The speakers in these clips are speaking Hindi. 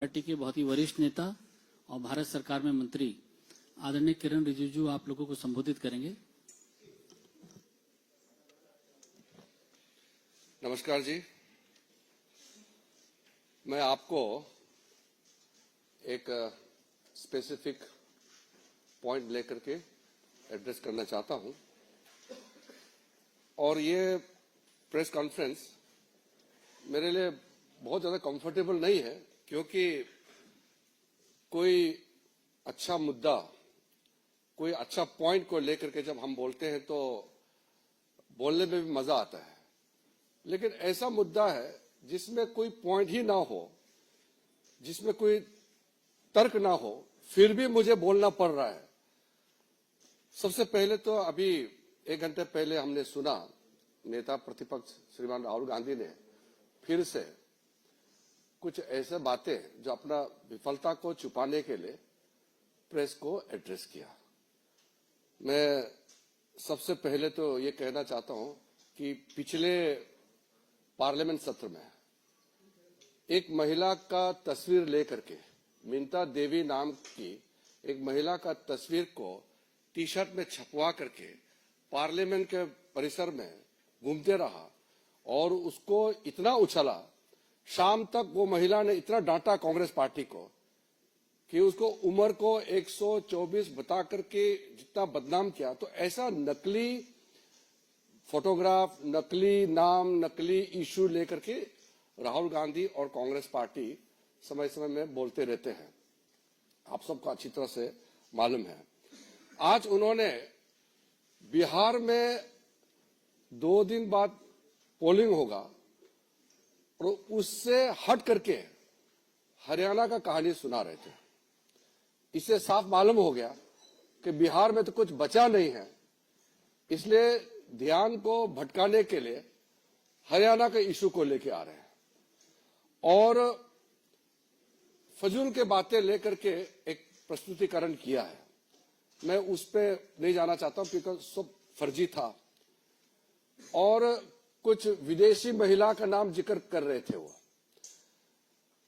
पार्टी के बहुत ही वरिष्ठ नेता और भारत सरकार में मंत्री आदरणीय किरण रिजिजू आप लोगों को संबोधित करेंगे। नमस्कार जी, मैं आपको एक स्पेसिफिक पॉइंट लेकर के एड्रेस करना चाहता हूं और ये प्रेस कॉन्फ्रेंस मेरे लिए बहुत ज्यादा कंफर्टेबल नहीं है, क्योंकि कोई अच्छा मुद्दा, कोई अच्छा पॉइंट को लेकर के जब हम बोलते हैं तो बोलने में भी मजा आता है, लेकिन ऐसा मुद्दा है जिसमें कोई पॉइंट ही ना हो, जिसमें कोई तर्क ना हो, फिर भी मुझे बोलना पड़ रहा है। सबसे पहले तो अभी 1 घंटे पहले हमने सुना नेता प्रतिपक्ष श्रीमान राहुल गांधी ने फिर से कुछ ऐसे बातें जो अपना विफलता को छुपाने के लिए प्रेस को एड्रेस किया। मैं सबसे पहले तो ये कहना चाहता हूं कि पिछले पार्लियामेंट सत्र में एक महिला का तस्वीर लेकर के, मिंता देवी नाम की एक महिला का तस्वीर को टी शर्ट में छपवा करके पार्लियामेंट के परिसर में घूमते रहा और उसको इतना उछला, शाम तक वो महिला ने इतना डांटा कांग्रेस पार्टी को कि उसको उम्र को 124 बता करके जितना बदनाम किया। तो ऐसा नकली फोटोग्राफ, नकली नाम, नकली इश्यू लेकर के राहुल गांधी और कांग्रेस पार्टी समय समय में बोलते रहते हैं, आप सबको अच्छी तरह से मालूम है। आज उन्होंने बिहार में 2 दिन बाद पोलिंग होगा और उससे हट करके हरियाणा का कहानी सुना रहे थे। इससे साफ मालूम हो गया कि बिहार में तो कुछ बचा नहीं है, इसलिए ध्यान को भटकाने के लिए हरियाणा के इशू को लेके आ रहे हैं और फजूल के बातें लेकर के एक प्रस्तुतिकरण किया है। मैं उस पर नहीं जाना चाहता हूं क्योंकि सब फर्जी था और कुछ विदेशी महिला का नाम जिक्र कर रहे थे वो।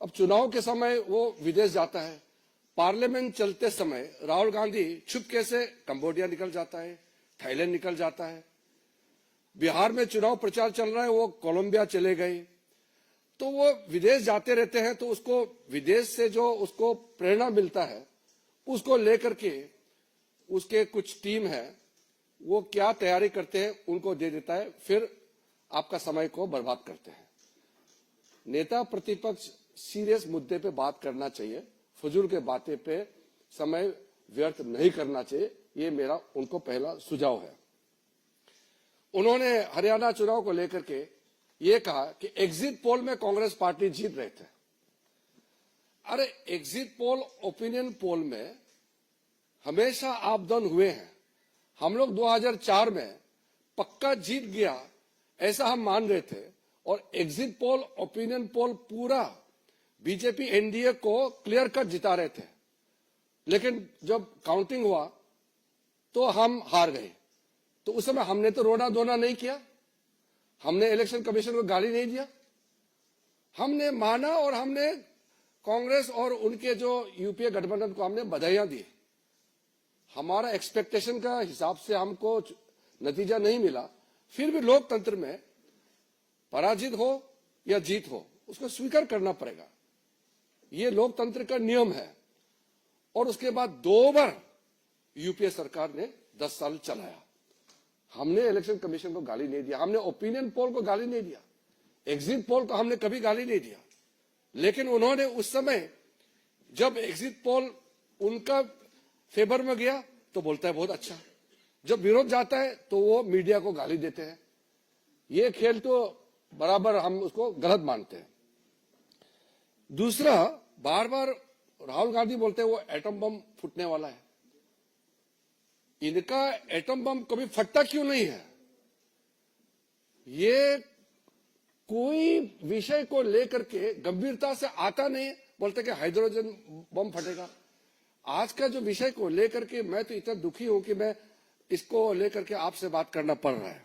अब चुनाव के समय वो विदेश जाता है, पार्लियामेंट चलते समय राहुल गांधी छुपके से कंबोडिया निकल जाता है, थाईलैंड निकल जाता है। बिहार में चुनाव प्रचार चल रहा है, वो कोलंबिया चले गए। तो वो विदेश जाते रहते हैं, तो उसको विदेश से जो उसको प्रेरणा मिलता है उसको लेकर के उसके कुछ टीम है, वो क्या तैयारी करते हैं उनको दे देता है, फिर आपका समय को बर्बाद करते हैं। नेता प्रतिपक्ष सीरियस मुद्दे पे बात करना चाहिए, फजूल के बातें पे समय व्यर्थ नहीं करना चाहिए, ये मेरा उनको पहला सुझाव है। उन्होंने हरियाणा चुनाव को लेकर के ये कहा कि एग्जिट पोल में कांग्रेस पार्टी जीत रहे थे। अरे एग्जिट पोल, ओपिनियन पोल में हमेशा आप डाउन हुए हैं। हम लोग 2004 में पक्का जीत गया ऐसा हम मान रहे थे और एग्जिट पोल, ओपिनियन पोल पूरा बीजेपी एनडीए को क्लियर कट जिता रहे थे, लेकिन जब काउंटिंग हुआ तो हम हार गए। तो उस समय हमने तो रोना धोना नहीं किया, हमने इलेक्शन कमीशन को गाली नहीं दिया, हमने माना और हमने कांग्रेस और उनके जो यूपीए गठबंधन को हमने बधाइयां दी। हमारा एक्सपेक्टेशन का हिसाब से हमको नतीजा नहीं मिला, फिर भी लोकतंत्र में पराजित हो या जीत हो उसको स्वीकार करना पड़ेगा, ये लोकतंत्र का नियम है। और उसके बाद 2 बार यूपीए सरकार ने 10 साल चलाया, हमने इलेक्शन कमीशन को गाली नहीं दिया, हमने ओपिनियन पोल को गाली नहीं दिया, एग्जिट पोल को हमने कभी गाली नहीं दिया। लेकिन उन्होंने उस समय जब एग्जिट पोल उनका फेवर में गया तो बोलता है बहुत अच्छा, जब विरोध जाता है तो वो मीडिया को गाली देते हैं। ये खेल तो बराबर हम उसको गलत मानते हैं। दूसरा, बार बार राहुल गांधी बोलते हैं वो एटम बम फूटने वाला है। इनका एटम बम कभी फटता क्यों नहीं है? ये कोई विषय को लेकर के गंभीरता से आता नहीं, बोलते कि हाइड्रोजन बम फटेगा। आज का जो विषय को लेकर के मैं तो इतना दुखी हूं कि मैं इसको लेकर के आपसे बात करना पड़ रहा है।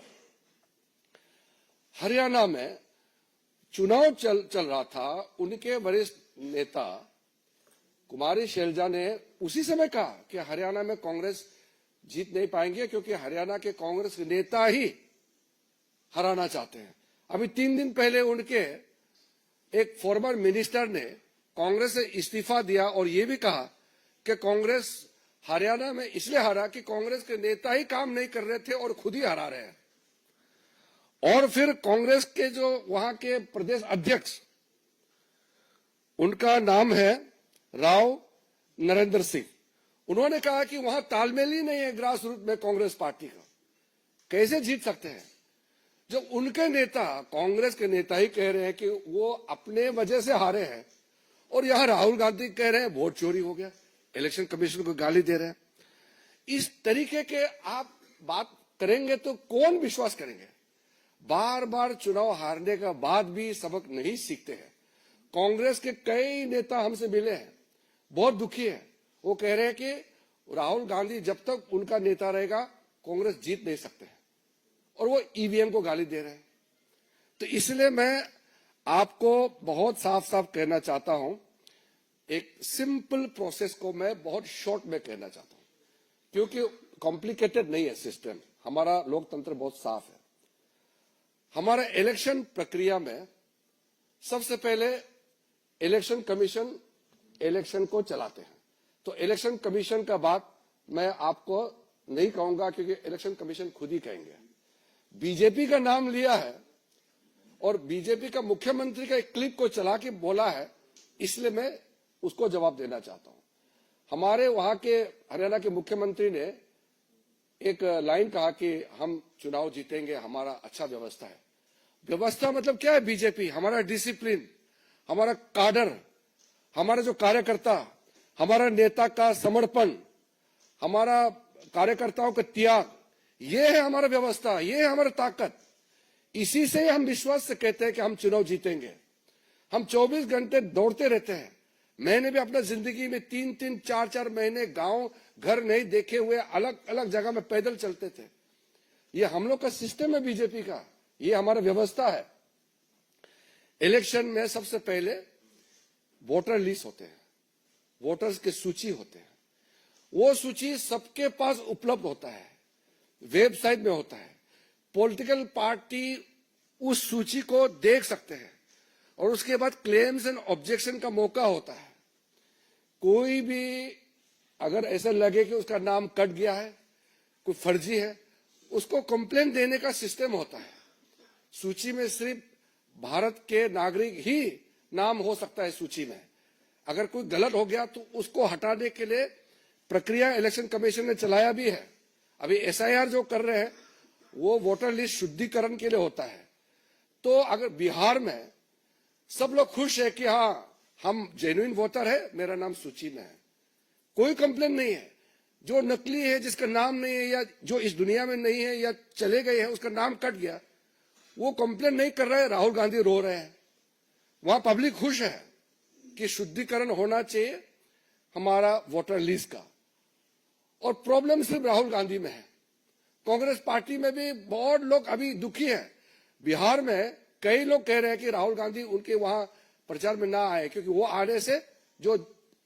हरियाणा में चुनाव चल रहा था, उनके वरिष्ठ नेता कुमारी शैलजा ने उसी समय कहा कि हरियाणा में कांग्रेस जीत नहीं पाएंगे क्योंकि हरियाणा के कांग्रेस के नेता ही हराना चाहते हैं। अभी 3 दिन पहले उनके एक फॉर्मर मिनिस्टर ने कांग्रेस से इस्तीफा दिया और ये भी कहा कि कांग्रेस हरियाणा में इसलिए हारा कि कांग्रेस के नेता ही काम नहीं कर रहे थे और खुद ही हरा रहे हैं। और फिर कांग्रेस के जो वहां के प्रदेश अध्यक्ष, उनका नाम है राव नरेंद्र सिंह, उन्होंने कहा कि वहां तालमेल ही नहीं है ग्रास रूट में कांग्रेस पार्टी का, कैसे जीत सकते हैं। जब उनके नेता, कांग्रेस के नेता ही कह रहे हैं कि वो अपने वजह से हारे हैं और यहां राहुल गांधी कह रहे हैं वोट चोरी हो गया, इलेक्शन कमीशन को गाली दे रहे हैं। इस तरीके के आप बात करेंगे तो कौन विश्वास करेंगे। बार बार चुनाव हारने का बाद भी सबक नहीं सीखते हैं। कांग्रेस के कई नेता हमसे मिले हैं, बहुत दुखी है। वो कह रहे हैं कि राहुल गांधी जब तक उनका नेता रहेगा कांग्रेस जीत नहीं सकते हैं और वो ईवीएम को गाली दे रहे हैं। तो इसलिए मैं आपको बहुत साफ साफ कहना चाहता हूं, एक सिंपल प्रोसेस को मैं बहुत शॉर्ट में कहना चाहता हूं, क्योंकि कॉम्प्लिकेटेड नहीं है सिस्टम। हमारा लोकतंत्र बहुत साफ है। हमारा इलेक्शन प्रक्रिया में सबसे पहले इलेक्शन कमीशन इलेक्शन को चलाते हैं। तो इलेक्शन कमीशन का बात मैं आपको नहीं कहूंगा क्योंकि इलेक्शन कमीशन खुद ही कहेंगे। बीजेपी का नाम लिया है और बीजेपी का मुख्यमंत्री का एक क्लिप को चला के बोला है, इसलिए मैं उसको जवाब देना चाहता हूं। हमारे वहां के हरियाणा के मुख्यमंत्री ने एक लाइन कहा कि हम चुनाव जीतेंगे, हमारा अच्छा व्यवस्था है। व्यवस्था मतलब क्या है? बीजेपी, हमारा डिसिप्लिन, हमारा काडर, हमारा जो कार्यकर्ता, हमारा नेता का समर्पण, हमारा कार्यकर्ताओं का त्याग, ये है हमारा व्यवस्था, ये है हमारी ताकत। इसी से हम विश्वास से कहते हैं कि हम चुनाव जीतेंगे। हम 24 घंटे दौड़ते रहते हैं। मैंने भी अपना जिंदगी में 3-3, 4-4 महीने गांव घर नहीं देखे हुए अलग अलग जगह में पैदल चलते थे। ये हम लोग का सिस्टम है बीजेपी का, ये हमारा व्यवस्था है। इलेक्शन में सबसे पहले वोटर लिस्ट होते हैं, वोटर्स की सूची होते हैं। वो सूची सबके पास उपलब्ध होता है, वेबसाइट में होता है। पॉलिटिकल पार्टी उस सूची को देख सकते हैं और उसके बाद क्लेम्स एंड ऑब्जेक्शन का मौका होता है। कोई भी अगर ऐसा लगे कि उसका नाम कट गया है, कोई फर्जी है, उसको कंप्लेंट देने का सिस्टम होता है। सूची में सिर्फ भारत के नागरिक ही नाम हो सकता है सूची में। अगर कोई गलत हो गया तो उसको हटाने के लिए प्रक्रिया इलेक्शन कमीशन ने चलाया भी है। अभी एसआईआर जो कर रहे हैं वो वोटर लिस्ट शुद्धिकरण के लिए होता है। तो अगर बिहार में सब लोग खुश है कि हाँ हम जेन्युइन वोटर है, मेरा नाम सूची में है, कोई कंप्लेन नहीं है। जो नकली है, जिसका नाम नहीं है या जो इस दुनिया में नहीं है या चले गए हैं, उसका नाम कट गया, वो कंप्लेन नहीं कर रहा है। राहुल गांधी रो रहे हैं। वहां पब्लिक खुश है कि शुद्धिकरण होना चाहिए हमारा वोटर लिस्ट का। और प्रॉब्लम सिर्फ राहुल गांधी में है। कांग्रेस पार्टी में भी बहुत लोग अभी दुखी हैं। बिहार में कई लोग कह रहे हैं कि राहुल गांधी उनके वहां प्रचार में ना आए, क्योंकि वो आने से जो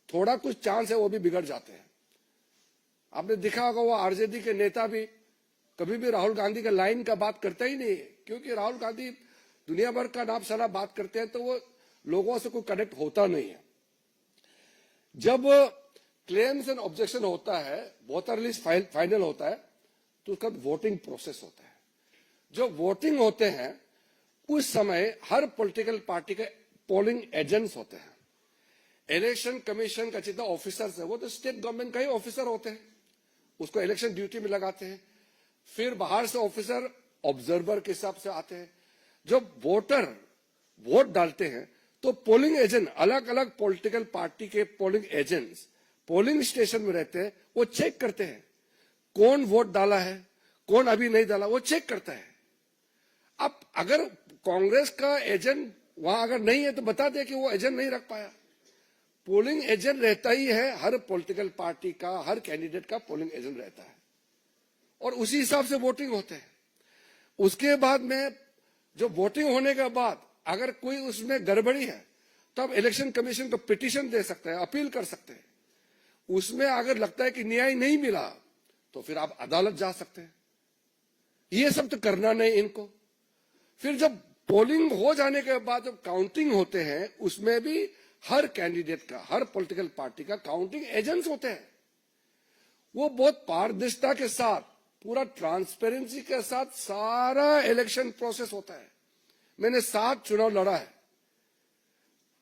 थोड़ा कुछ चांस है वो भी बिगड़ जाते हैं। आपने देखा होगा वो आरजेडी के नेता भी कभी भी राहुल गांधी का लाइन का बात करता ही नहीं है, क्योंकि राहुल गांधी दुनिया भर का नाम सारा बात करते हैं तो वो लोगों से कोई कनेक्ट होता नहीं है। जब क्लेम्स एंड ऑब्जेक्शन होता है, वोटर लिस्ट फाइनल होता है, तो उसका वोटिंग प्रोसेस होता है। जो वोटिंग होते हैं उस समय हर पॉलिटिकल पार्टी के पोलिंग एजेंट्स होते हैं। इलेक्शन कमीशन का जितना ऑफिसर्स है वो तो स्टेट गवर्नमेंट का ही ऑफिसर होते हैं, उसको इलेक्शन ड्यूटी में लगाते हैं। फिर बाहर से ऑफिसर ऑब्जर्वर के हिसाब से आते हैं। जब वोटर वोट डालते हैं तो पोलिंग एजेंट, अलग अलग पॉलिटिकल पार्टी के पोलिंग एजेंट्स पोलिंग स्टेशन में रहते हैं। वो चेक करते हैं कौन वोट डाला है, कौन अभी नहीं डाला, वो चेक करता है। अब अगर कांग्रेस का एजेंट वहां अगर नहीं है तो बता दे कि वो एजेंट नहीं रख पाया। पोलिंग एजेंट रहता ही है, हर पॉलिटिकल पार्टी का, हर कैंडिडेट का पोलिंग एजेंट रहता है और उसी हिसाब से वोटिंग होते हैं। उसके बाद में जो वोटिंग होने के बाद अगर कोई उसमें गड़बड़ी है तब इलेक्शन कमीशन को पिटीशन दे सकते हैं, अपील कर सकते हैं। उसमें अगर लगता है कि न्याय नहीं मिला तो फिर आप अदालत जा सकते हैं। ये सब तो करना नहीं इनको। फिर जब पोलिंग हो जाने के बाद जब काउंटिंग होते हैं, उसमें भी हर कैंडिडेट का, हर पॉलिटिकल पार्टी का काउंटिंग एजेंट्स होते हैं। वो बहुत पारदर्शिता के साथ, पूरा ट्रांसपेरेंसी के साथ सारा इलेक्शन प्रोसेस होता है। मैंने 7 चुनाव लड़ा है।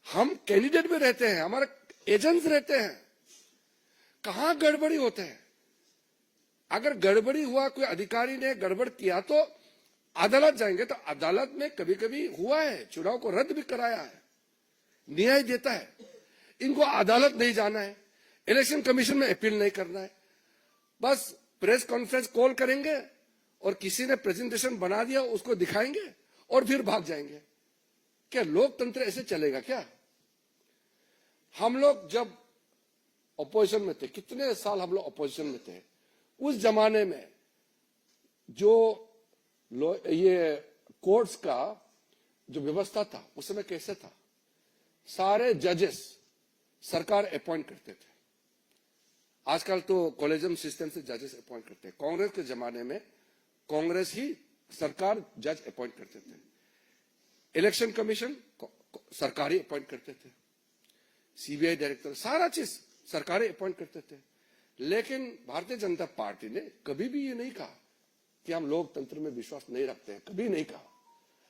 हम कैंडिडेट भी रहते हैं, हमारे एजेंट्स रहते हैं। कहां गड़बड़ी होते हैं? अगर गड़बड़ी हुआ, कोई अधिकारी ने गड़बड़ किया तो अदालत जाएंगे। तो अदालत में कभी कभी हुआ है, चुनाव को रद्द भी कराया है, न्याय देता है। इनको अदालत नहीं जाना है, इलेक्शन कमीशन में अपील नहीं करना है। बस प्रेस कॉन्फ्रेंस कॉल करेंगे और किसी ने प्रेजेंटेशन बना दिया उसको दिखाएंगे और फिर भाग जाएंगे। क्या लोकतंत्र ऐसे चलेगा क्या? हम लोग जब अपोजिशन में थे, कितने साल हम लोग अपोजिशन में थे, उस जमाने में जो ये कोर्ट्स का जो व्यवस्था था उस समय कैसे था? सारे जजेस सरकार अपॉइंट करते थे। आजकल तो कॉलेजियम सिस्टम से जजेस अपॉइंट करते हैं। कांग्रेस के जमाने में कांग्रेस ही सरकार जज अपॉइंट करते थे। इलेक्शन कमीशन सरकारी अपॉइंट करते थे, सीबीआई डायरेक्टर, सारा चीज सरकारी अपॉइंट करते थे। लेकिन भारतीय जनता पार्टी ने कभी भी ये नहीं कहा कि हम लोकतंत्र में विश्वास नहीं रखते हैं, कभी नहीं कहा।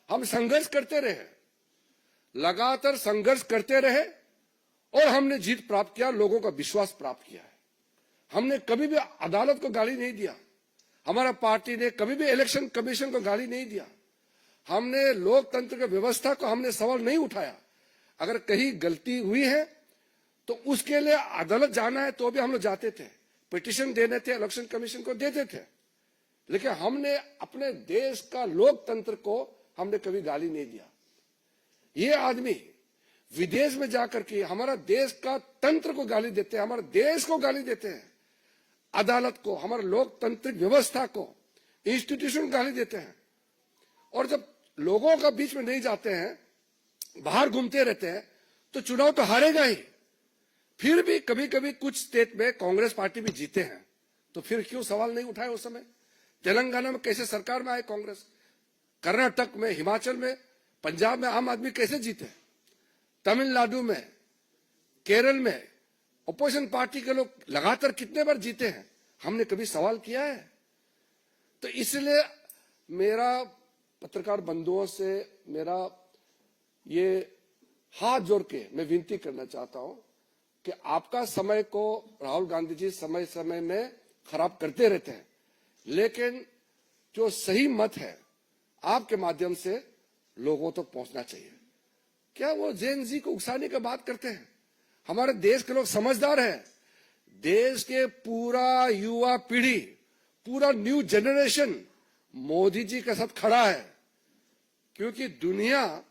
हम संघर्ष करते रहे, लगातार संघर्ष करते रहे और हमने जीत प्राप्त किया, लोगों का विश्वास प्राप्त किया है। हमने कभी भी अदालत को गाली नहीं दिया, हमारा पार्टी ने कभी भी इलेक्शन कमीशन को गाली नहीं दिया। हमने लोकतंत्र की व्यवस्था को हमने सवाल नहीं उठाया। अगर कहीं गलती हुई है तो उसके लिए अदालत जाना है तो भी हम लोग जाते थे, पिटीशन देने थे, इलेक्शन कमीशन को देते थे। लेकिन हमने अपने देश का लोकतंत्र को हमने कभी गाली नहीं दिया। ये आदमी विदेश में जाकर के हमारा देश का तंत्र को गाली देते हैं, हमारे देश को गाली देते हैं, अदालत को, हमारे लोकतांत्रिक व्यवस्था को, इंस्टीट्यूशन को गाली देते हैं। और जब लोगों का बीच में नहीं जाते हैं, बाहर घूमते रहते हैं, तो चुनाव तो हारेगा ही। फिर भी कभी कभी कुछ स्टेट में कांग्रेस पार्टी भी जीते हैं, तो फिर क्यों सवाल नहीं उठाए उस समय? तेलंगाना में कैसे सरकार में आए कांग्रेस, कर्नाटक में, हिमाचल में, पंजाब में आम आदमी कैसे जीते, तमिलनाडु में, केरल में अपोजिशन पार्टी के लोग लगातार कितने बार जीते हैं? हमने कभी सवाल किया है? तो इसलिए मेरा पत्रकार बंधुओं से मेरा ये हाथ जोड़ के मैं विनती करना चाहता हूं कि आपका समय को राहुल गांधी जी समय समय में खराब करते रहते हैं, लेकिन जो सही मत है आपके माध्यम से लोगों तक पहुंचना चाहिए। क्या वो जेन जी को उकसाने की बात करते हैं? हमारे देश के लोग समझदार हैं। देश के पूरा युवा पीढ़ी, पूरा न्यू जनरेशन मोदी जी के साथ खड़ा है, क्योंकि दुनिया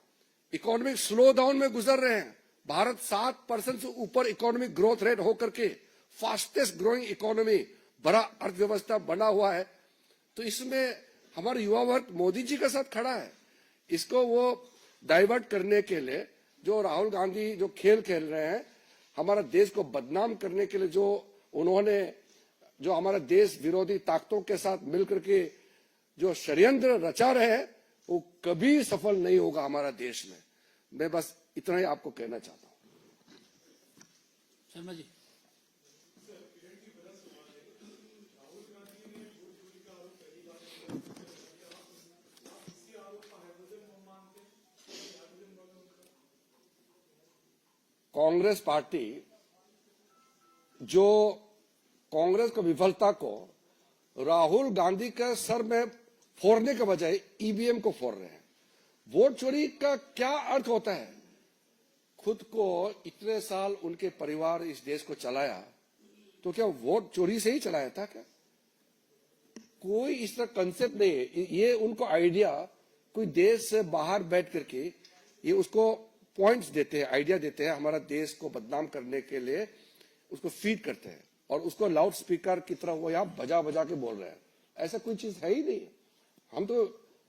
इकोनॉमिक स्लो डाउन में गुजर रहे हैं। भारत 7% से ऊपर इकोनॉमिक ग्रोथ रेट होकर के फास्टेस्ट ग्रोइंग इकोनॉमी, बड़ा अर्थव्यवस्था बना हुआ है। तो इसमें हमारा युवा वर्ग मोदी जी के साथ खड़ा है। इसको वो डाइवर्ट करने के लिए जो राहुल गांधी जो खेल खेल रहे हैं, हमारा देश को बदनाम करने के लिए जो उन्होंने जो हमारा देश विरोधी ताकतों के साथ मिलकर के जो षड्यंत्र रचा रहे हैं, वो कभी सफल नहीं होगा हमारा देश में। मैं बस इतना ही आपको कहना चाहता हूं। शर्मा जी, कांग्रेस पार्टी जो कांग्रेस की विफलता को राहुल गांधी के सर में फोड़ने के बजाय ईवीएम को फोड़ रहे हैं। वोट चोरी का क्या अर्थ होता है? खुद को इतने साल उनके परिवार इस देश को चलाया, तो क्या वोट चोरी से ही चलाया था क्या? कोई इस तरह कंसेप्ट नहीं है। ये उनको आइडिया कोई देश से बाहर बैठ करके ये उसको पॉइंट्स देते हैं, आइडिया देते हैं, हमारा देश को बदनाम करने के लिए उसको फीड करते हैं और उसको लाउड स्पीकर की तरह वो यहाँ बजा बजा के बोल रहे हैं। ऐसा कोई चीज है ही नहीं। हम तो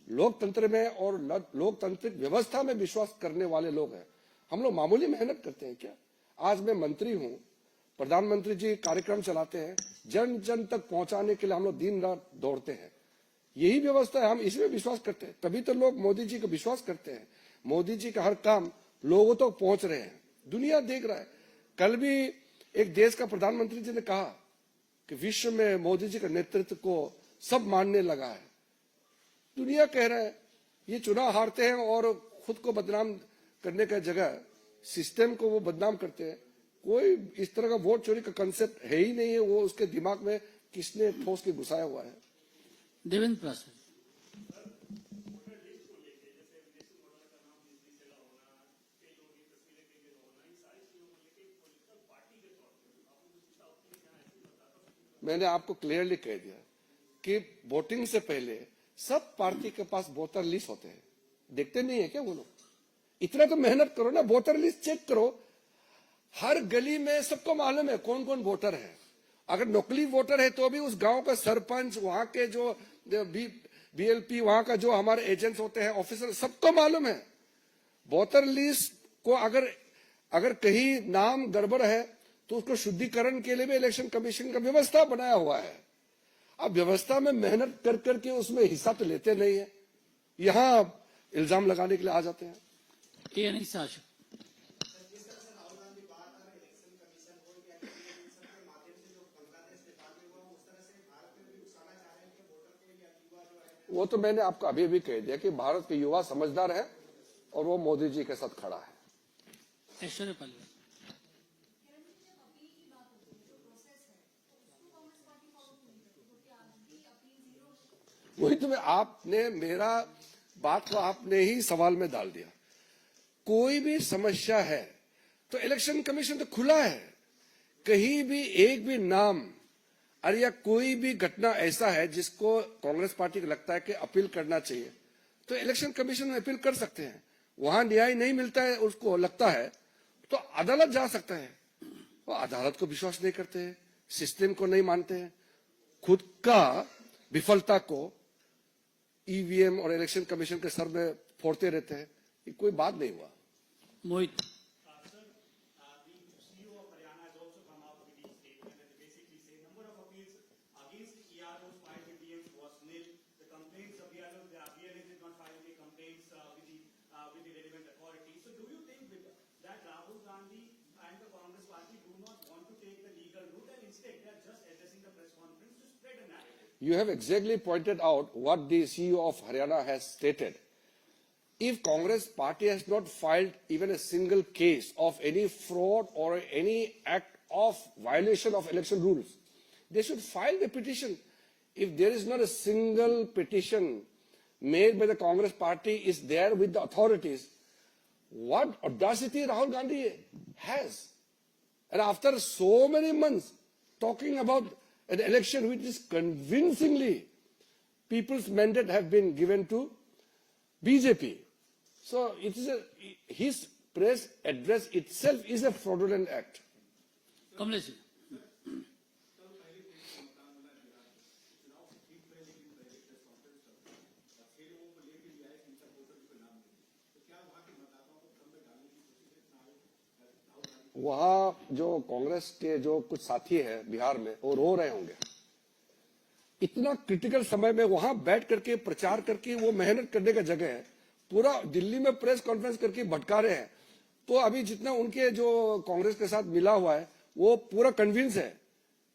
लोकतंत्र में और लोकतांत्रिक व्यवस्था में विश्वास करने वाले लोग हैं। हम लोग मामूली मेहनत करते हैं क्या? आज मैं मंत्री हूं, प्रधानमंत्री जी कार्यक्रम चलाते हैं, जन जन तक पहुंचाने के लिए हम लोग दिन रात दौड़ते हैं। यही व्यवस्था है, हम इसमें विश्वास करते हैं, तभी तो लोग मोदी जी को विश्वास करते हैं। मोदी जी का हर काम लोगों तक पहुंच रहे हैं, दुनिया देख रहा है। कल भी एक देश का प्रधानमंत्री जी ने कहा कि विश्व में मोदी जी का नेतृत्व को सब मानने लगा है। दुनिया कह रहा है, ये चुनाव हारते हैं और खुद को बदनाम करने का जगह सिस्टम को वो बदनाम करते हैं। कोई इस तरह का वोट चोरी का कंसेप्ट है ही नहीं है, वो उसके दिमाग में किसने ठोस के घुसाया हुआ है। देवेंद्र प्रसाद। मैंने आपको क्लियरली कह दिया कि वोटिंग से पहले सब पार्टी के पास वोटर लिस्ट होते हैं, देखते नहीं है क्या वो लोग? इतना तो मेहनत करो ना, वोटर लिस्ट चेक करो। हर गली में सबको मालूम है कौन कौन वोटर है। अगर नकली वोटर है तो भी उस गांव का सरपंच, वहां के जो बीएलपी, वहां का जो हमारे एजेंट्स होते हैं, ऑफिसर, सबको मालूम है। वोटर लिस्ट को अगर कहीं नाम गड़बड़ है तो उसको शुद्धिकरण के लिए भी इलेक्शन कमीशन का व्यवस्था बनाया हुआ है। अब व्यवस्था में मेहनत कर करके उसमें हिस्सा तो लेते नहीं है, यहां इल्जाम लगाने के लिए आ जाते हैं। वो तो मैंने आपको अभी भी कह दिया कि भारत के युवा समझदार है और वो मोदी जी के साथ खड़ा है। ऐश्वर्या पालीवाल। वही तो आपने मेरा बात को आपने ही सवाल में डाल दिया। कोई भी समस्या है तो इलेक्शन कमीशन तो खुला है। कहीं भी एक भी नाम और या कोई भी घटना ऐसा है जिसको कांग्रेस पार्टी को लगता है कि अपील करना चाहिए तो इलेक्शन कमीशन में अपील कर सकते हैं। वहां न्याय नहीं मिलता है, उसको लगता है तो अदालत जा सकता है। वो अदालत को विश्वास नहीं करते हैं, सिस्टम को नहीं मानते हैं, खुद का विफलता को ईवीएम और इलेक्शन कमीशन के सर में फोड़ते रहते हैं। ये कोई बात नहीं हुआ। मोहित। You have exactly pointed out what the CEO of Haryana has stated. If Congress party has not filed even a single case of any fraud or any act of violation of election rules, they should file the petition. If there is not a single petition made by the Congress party is there with the authorities, what audacity Rahul Gandhi has. And after so many months talking about an election which is convincingly people's mandate have been given to BJP. So it is his press address itself is a fraudulent act. Kamlesh ji. वहां जो कांग्रेस के जो कुछ साथी हैं बिहार में वो रो रहे होंगे। इतना क्रिटिकल समय में वहां बैठ करके प्रचार करके वो मेहनत करने का जगह है, पूरा दिल्ली में प्रेस कॉन्फ्रेंस करके भटका रहे हैं। तो अभी जितना उनके जो कांग्रेस के साथ मिला हुआ है वो पूरा कन्विंस है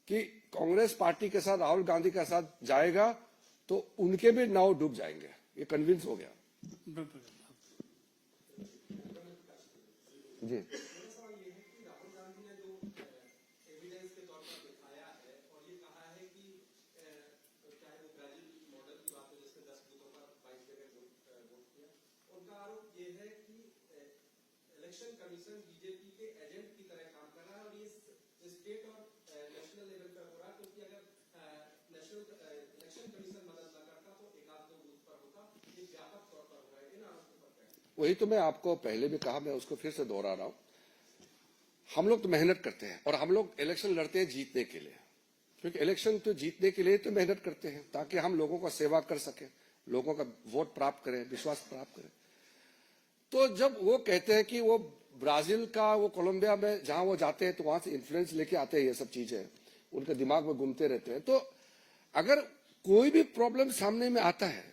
कि कांग्रेस पार्टी के साथ राहुल गांधी के साथ जाएगा तो उनके भी नाव डूब जाएंगे, ये कन्विंस हो गया। जी इलेक्शन कमीशन बीजेपी के एजेंट की तरह काम कर रहा है और ये स्टेट और नेशनल लेवल पर हो रहा है, क्योंकि अगर नेशनल इलेक्शन कमीशन मदद न करता तो एक आध दो बूथ पर होता, ये व्यापक तौर पर हो रहा है। इन आरोपों पर क्या? वही तो मैं आपको पहले भी कहा, मैं उसको फिर से दोहरा रहा हूं। हम लोग तो मेहनत करते हैं और हम लोग इलेक्शन लड़ते हैं जीतने के लिए, क्योंकि इलेक्शन तो जीतने के लिए तो मेहनत करते हैं ताकि हम लोगों का सेवा कर सके, लोगों का वोट प्राप्त करें, विश्वास प्राप्त करें। तो जब वो कहते हैं कि वो ब्राजील का वो कोलंबिया में जहां वो जाते हैं तो वहां से इन्फ्लुएंस लेके आते हैं, ये सब चीजें उनके दिमाग में घूमते रहते हैं। तो अगर कोई भी प्रॉब्लम सामने में आता है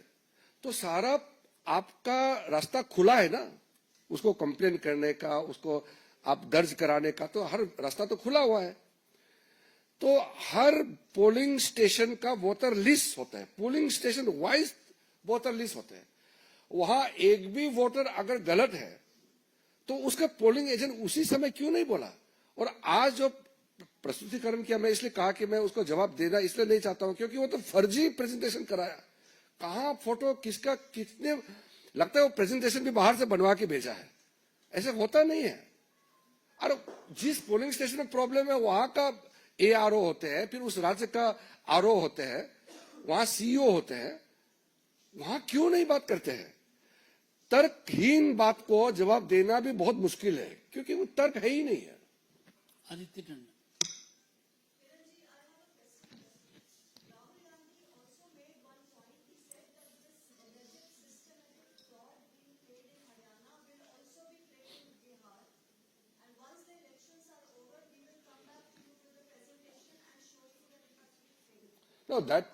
तो सारा आपका रास्ता खुला है ना, उसको कंप्लेन करने का, उसको आप दर्ज कराने का, तो हर रास्ता तो खुला हुआ है। तो हर पोलिंग स्टेशन का वोटर लिस्ट होता है, polling station wise voter list होता है। वहां एक भी वोटर अगर गलत है तो उसका पोलिंग एजेंट उसी समय क्यों नहीं बोला? और आज जो प्रस्तुतिकरण किया, मैं इसलिए कहा कि मैं उसको जवाब देना इसलिए नहीं चाहता हूं क्योंकि वो तो फर्जी प्रेजेंटेशन कराया। कहां फोटो किसका कितने, लगता है वो प्रेजेंटेशन भी बाहर से बनवा के भेजा है, ऐसा होता नहीं है। और जिस पोलिंग स्टेशन में प्रॉब्लम है वहां का ARO होते हैं, फिर उस राज्य का RO होते हैं, वहां CEO होते हैं, वहां क्यों नहीं बात करते हैं? तर्कहीन बात को जवाब देना भी बहुत मुश्किल है क्योंकि वो तर्क है ही नहीं है। Aditya Tandon. No, that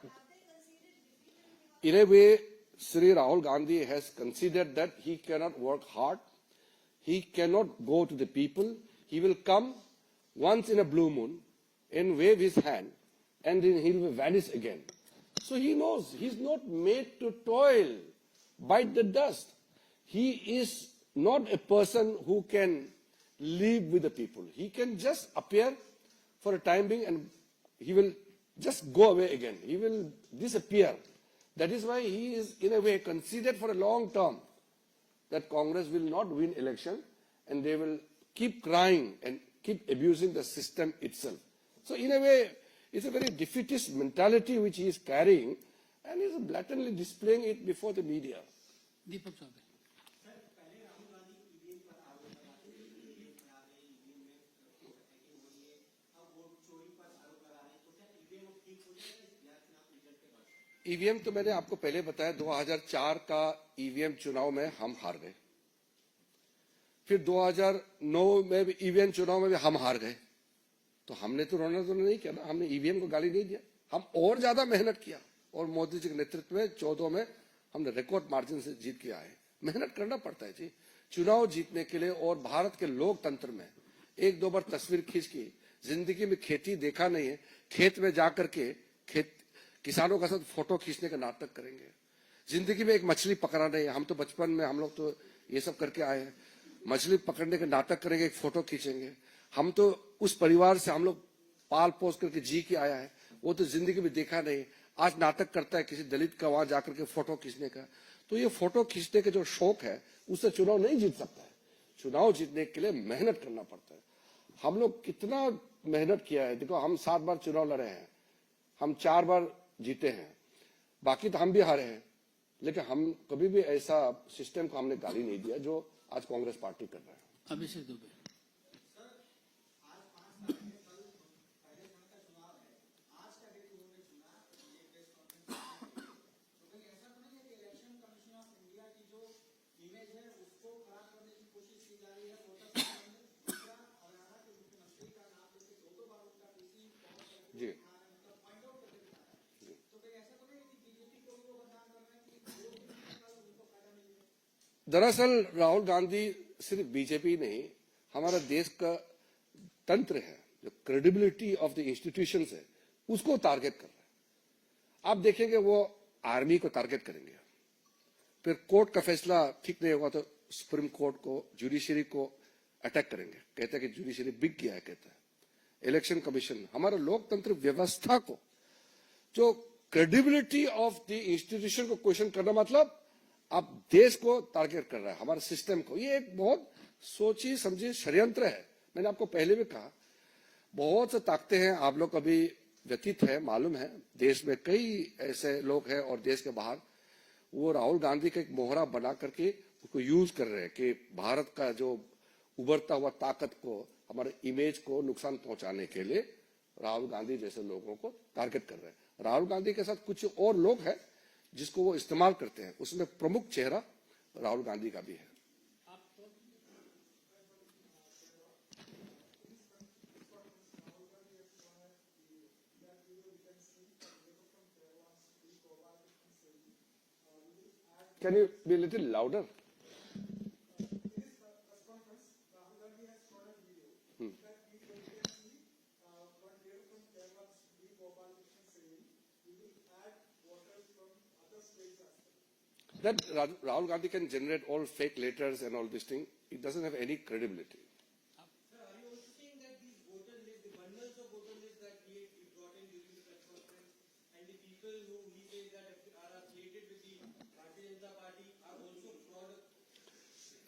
in a way, Sri Rahul Gandhi has considered that he cannot work hard, he cannot go to the people, he will come once in a blue moon and wave his hand and then he will vanish again. So he knows he's not made to toil, bite the dust. He is not a person who can live with the people. He can just appear for a time being and he will just go away again. He will disappear. That is why he is in a way considered for a long term that Congress will not win election and they will keep crying and keep abusing the system itself. So in a way, it's a very defeatist mentality which he is carrying and he is blatantly displaying it before the media. Deepak Choubey. EVM तो मैंने आपको पहले बताया, 2004 का ईवीएम चुनाव में हम हार गए, फिर 2009 में भी ईवीएम चुनाव में भी हम हार गए। तो हमने तो रोना तो नहीं किया ना, हमने ईवीएम को गाली नहीं दिया, हम और ज्यादा मेहनत किया और मोदी जी के नेतृत्व में 14 में हमने रिकॉर्ड मार्जिन से जीत के आए। मेहनत करना पड़ता है जी चुनाव जीतने के लिए। और भारत के लोकतंत्र में एक दो बार तस्वीर खींच की, जिंदगी में खेती देखा नहीं है, खेत में जाकर के किसानों के साथ फोटो खींचने का नाटक करेंगे। जिंदगी में एक मछली पकड़ा नहीं है, हम तो बचपन में हम लोग तो ये सब करके आए हैं, मछली पकड़ने का नाटक करेंगे, एक फोटो खींचेंगे। हम तो उस परिवार से हम लोग पाल पोस करके जी के आया है, वो तो जिंदगी में देखा नहीं। आज नाटक करता है किसी दलित का वहां जाकर के फोटो खींचने का। तो ये फोटो खींचने का जो शौक है उससे चुनाव नहीं जीत सकता है। चुनाव जीतने के लिए मेहनत करना पड़ता है। हम लोग कितना मेहनत किया है, देखो हम 7 बार चुनाव लड़े हैं, हम 4 बार जीते हैं, बाकी तो हम भी हारे हैं, लेकिन हम कभी भी ऐसा सिस्टम को हमने गाली नहीं दिया जो आज कांग्रेस पार्टी कर रहा है। अभिषेक दुबे। जी दरअसल राहुल गांधी सिर्फ बीजेपी नहीं, हमारा देश का तंत्र है, जो क्रेडिबिलिटी ऑफ द इंस्टीट्यूशंस है, उसको टारगेट कर रहा है। आप देखेंगे वो आर्मी को टारगेट करेंगे, फिर कोर्ट का फैसला ठीक नहीं होगा तो सुप्रीम कोर्ट को, जुडिशरी को अटैक करेंगे, कहते हैं कि जुडिशरी बिक गया है, कहता है इलेक्शन कमीशन। हमारा लोकतंत्र व्यवस्था को, जो क्रेडिबिलिटी ऑफ द इंस्टीट्यूशन को क्वेश्चन करना, मतलब आप देश को टारगेट कर रहा है, हमारे सिस्टम को। ये एक बहुत सोची समझी षड्यंत्र है। मैंने आपको पहले भी कहा, बहुत से ताकतें हैं, आप लोग कभी व्यतीत है, मालूम है, देश में कई ऐसे लोग हैं और देश के बाहर, वो राहुल गांधी का एक मोहरा बना करके उसको यूज कर रहे हैं कि भारत का जो उभरता हुआ ताकत को, हमारे इमेज को नुकसान पहुंचाने के लिए राहुल गांधी जैसे लोगों को टारगेट कर रहे हैं। राहुल गांधी के साथ कुछ और लोग हैं जिसको वो इस्तेमाल करते हैं, उसमें प्रमुख चेहरा राहुल गांधी का भी है। Can you be a little louder? That Rahul Gandhi can generate all fake letters and all this thing. It doesn't have any credibility. Sir, are you also saying that these voter lists, the bundles of voter lists that he brought in during the press conference, and the people who he says that are affiliated with the Bharatiya Janata Party are also fraud?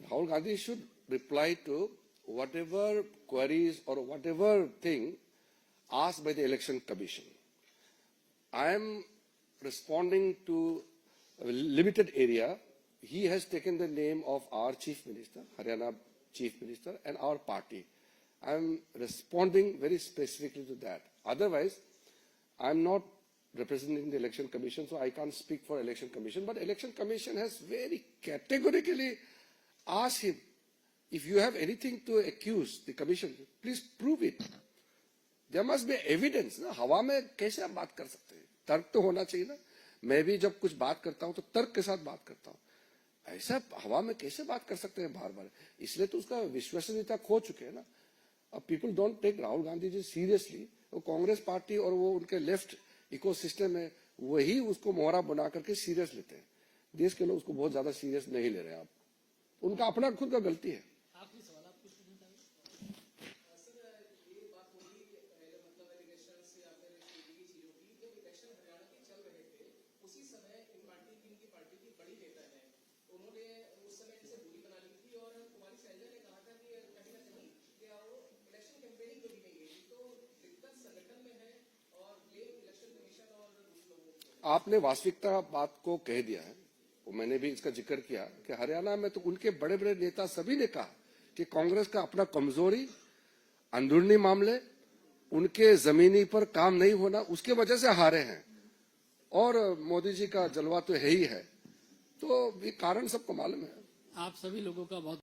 Rahul Gandhi should reply to whatever queries or whatever thing asked by the Election Commission. I am responding to a limited area. He has taken the name of our Chief Minister, Haryana Chief Minister, and our party. I am responding very specifically to that. Otherwise, I am not representing the Election Commission, so I can't speak for Election Commission. But Election Commission has very categorically asked him, if you have anything to accuse the Commission, please prove it. There must be evidence. ना हवा में कैसे आप बात कर सकते हैं? तर्क तो होना चाहिए ना. मैं भी जब कुछ बात करता हूं तो तर्क के साथ बात करता हूं. ऐसा हवा में कैसे बात कर सकते हैं बार बार? इसलिए तो उसका विश्वसनीयता खो चुके हैं ना. अब people don't take Rahul Gandhi ji seriously. वो कांग्रेस पार्टी और वो उनके लेफ्ट इकोसिस्टम है, वही उसको मोहरा बना करके सीरियस लेते हैं. देश के लोग उसको बहुत ज्यादा सीरियस नहीं ले रहे हैं. आप उनका अपना खुद का गलती है. आखिरी सवाल आप कुछ पूछना चाहेंगे? सर, ये बात होगी मतलब इलेक्शन से या फिर की चीजों की, जब इलेक्शन हरियाणा के चल रहे थे उसी समय इन पार्टी की इनकी पार्टी की बड़ी नेता है, उन्होंने उस समय इनसे दूरी बना ली थी और कुमारी शैलजा ने कहा था कि कहीं ना कहीं क्या वो इलेक्शन कैंपेनिंग को भी नहीं गई थी. तो दिक्कत संगठन में है और ब्लेम इलेक्शन कमीशन और दूसरे लोगों को. आपने वास्तविकता बात को कह दिया है. वो मैंने भी इसका जिक्र किया कि हरियाणा में तो उनके बड़े बड़े नेता सभी ने कहा कि कांग्रेस का अपना कमजोरी, अंदरूनी मामले, उनके जमीनी पर काम नहीं होना, उसके वजह से हारे हैं. और मोदी जी का जलवा तो है ही है. तो ये कारण सबको मालूम है. आप सभी लोगों का बहुत